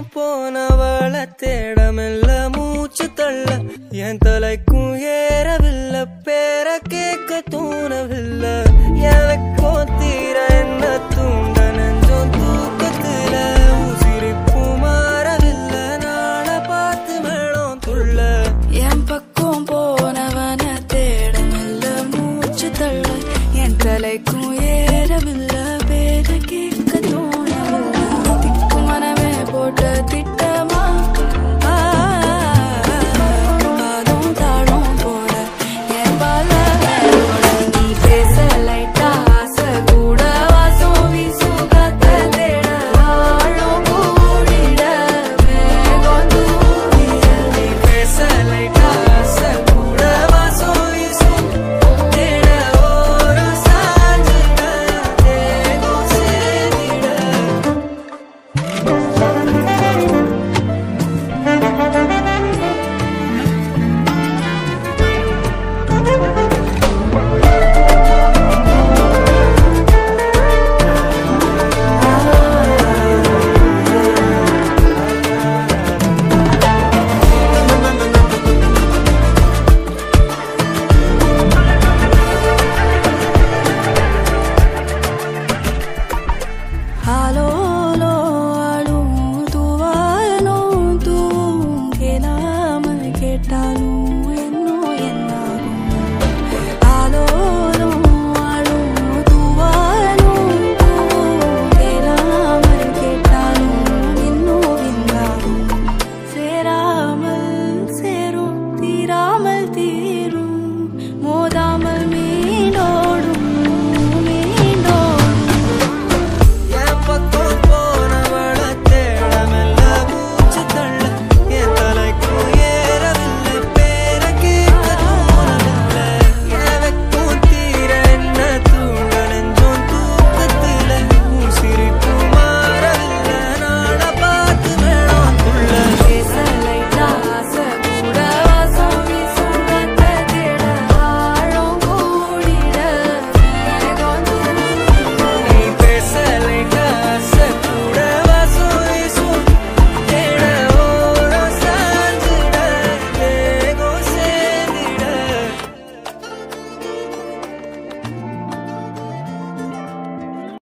பக்கம் போனவள தேடமில்ல மூச்சு தள்ள என் தலைக்கும் ஏறவில்லை பேர கேட்க தோணவில்லை எனக்கோ தீர என்ன தூண்ட நெஞ்சம் தூக்கத்துல உசிரிப்பு மாறவில்லை நாள பார்த்து மேளம் துள்ள என் பக்கம் போனவன தேடமில்ல மூச்சு தள்ள என் தலைக்கும் ஏறவில்லை பேர கேட்க தோணவில்லை திக்கு மனமே போட்ட திட்டமா பாதம் தாழும் போல என் பால நீ பேச லைட்டா ஆசை கூட வாசம் வீசும் காத்த தேட ஆழம் கூடிட மேகம் தூவிட நீ பேச லைட்டா ஆசை கூட வாசம் வீசும் தேட ஒரு சாஞ்சிட தேகம் சேதிட ஹலோ